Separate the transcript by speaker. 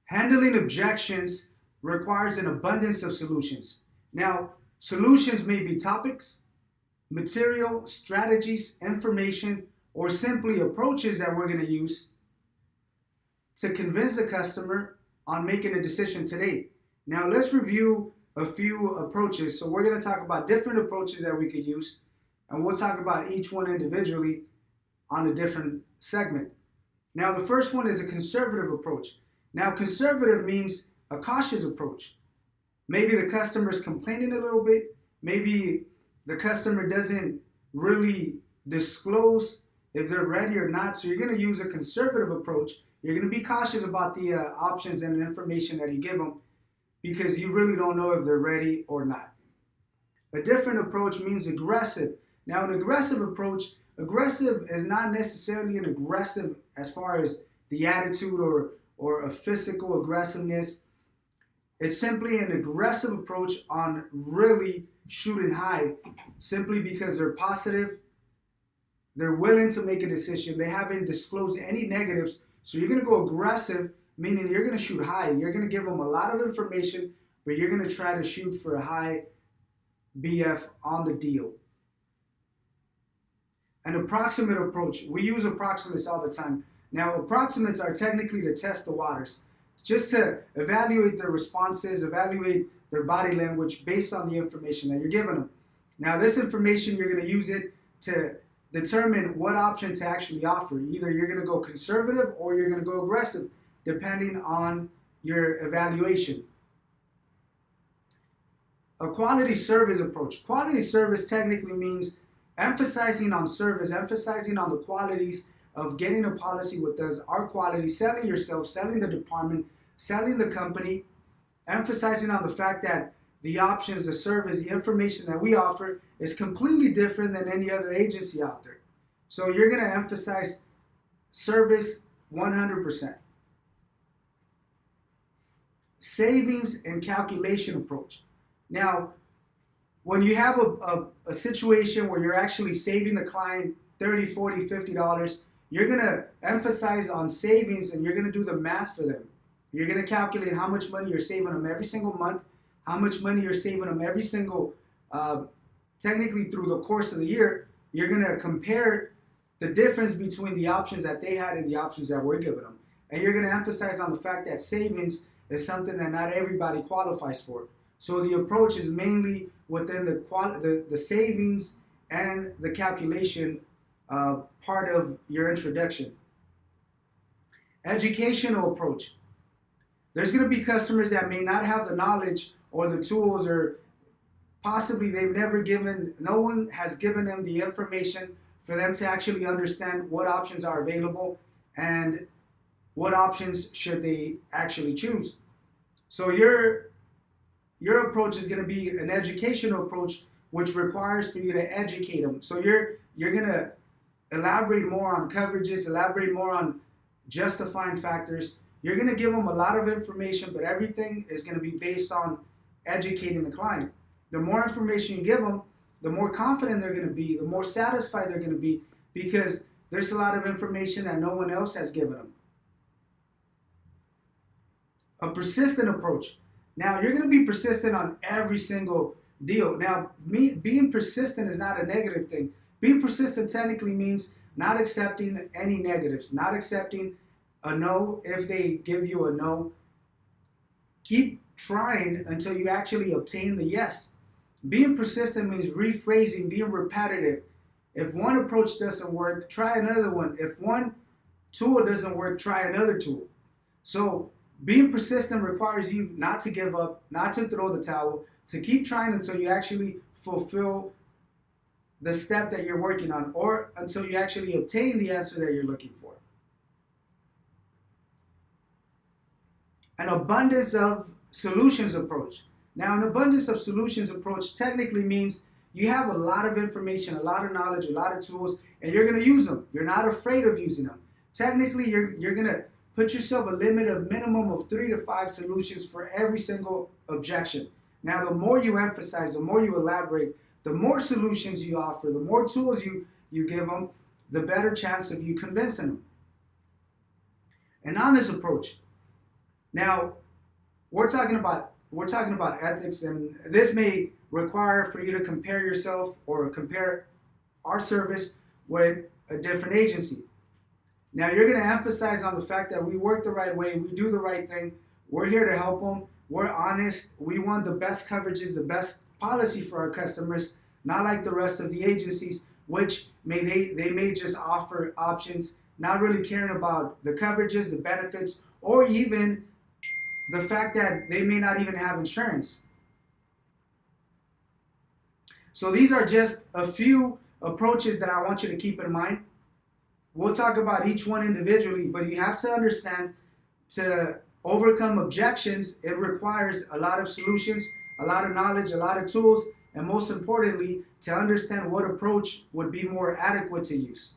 Speaker 1: Handling objections requires an abundance of solutions. Now, solutions may be topics, material, strategies, information, or simply approaches that we're going to use to convince the customer on making a decision today. Now, let's review a few approaches. So we're going to talk about different approaches that we could use, and we'll talk about each one individually on a different segment. Now, the first one is a conservative approach. Now, conservative means a cautious approach. Maybe the customer is complaining a little bit. Maybe the customer doesn't really disclose if they're ready or not. So you're going to use a conservative approach. You're going to be cautious about the options and the information that you give them because you really don't know if they're ready or not. A different approach means aggressive. Now, an aggressive approach, aggressive is not necessarily an aggressive as far as the attitude or a physical aggressiveness. It's simply an aggressive approach on really shooting high, simply because they're positive, they're willing to make a decision, they haven't disclosed any negatives. So you're going to go aggressive, meaning you're going to shoot high. You're going to give them a lot of information, but you're going to try to shoot for a high BF on the deal. An approximate approach. We use approximates all the time. Now, approximates are technically to test the waters, just to evaluate their responses, evaluate their body language based on the information that you're giving them. Now, this information, you're going to use it to determine what option to actually offer. Either you're going to go conservative or you're going to go aggressive, depending on your evaluation. A quality service approach. Quality service technically means emphasizing on service, emphasizing on the qualities of getting a policy with us, our quality, selling yourself, selling the department, selling the company, emphasizing on the fact that the options, the service, the information that we offer is completely different than any other agency out there. So you're going to emphasize service 100%. Savings and calculation approach. Now, when you have a situation where you're actually saving the client $30, $40, $50, you're going to emphasize on savings and you're going to do the math for them. You're going to calculate how much money you're saving them every single month, how much money you're saving them every single, technically through the course of the year. You're going to compare the difference between the options that they had and the options that we're giving them. And you're going to emphasize on the fact that savings is something that not everybody qualifies for. So the approach is mainly within the savings and the calculation part of your introduction. Educational approach. There's going to be customers that may not have the knowledge or the tools, or possibly no one has given them the information for them to actually understand what options are available and what options should they actually choose. So your approach is going to be an educational approach, which requires for you to educate them. So you're going to elaborate more on coverages, elaborate more on justifying factors. You're going to give them a lot of information, but everything is going to be based on educating the client. The more information you give them, the more confident they're going to be, the more satisfied they're going to be, because there's a lot of information that no one else has given them. A persistent approach. Now, you're going to be persistent on every single deal. Now, being persistent is not a negative thing. Being persistent technically means not accepting any negatives, not accepting a no if they give you a no. Keep trying until you actually obtain the yes. Being persistent means rephrasing, being repetitive. If one approach doesn't work, try another one. If one tool doesn't work, try another tool. So being persistent requires you not to give up, not to throw the towel, to keep trying until you actually fulfill the step that you're working on, or until you actually obtain the answer that you're looking for. An abundance of solutions approach. Now, an abundance of solutions approach technically means you have a lot of information, a lot of knowledge, a lot of tools, and you're going to use them. You're not afraid of using them. Technically, you're going to put yourself a limit of minimum of 3 to 5 solutions for every single objection. Now, the more you emphasize, the more you elaborate, the more solutions you offer, the more tools you give them, the better chance of you convincing them. An honest approach. Now, we're talking about ethics, and this may require for you to compare yourself or compare our service with a different agency. Now, you're going to emphasize on the fact that we work the right way, we do the right thing, we're here to help them, we're honest, we want the best coverages, the best policy for our customers, not like the rest of the agencies, which they may just offer options, not really caring about the coverages, the benefits, or even the fact that they may not even have insurance. So these are just a few approaches that I want you to keep in mind. We'll talk about each one individually, but you have to understand, to overcome objections, it requires a lot of solutions, a lot of knowledge, a lot of tools, and most importantly, to understand what approach would be more adequate to use.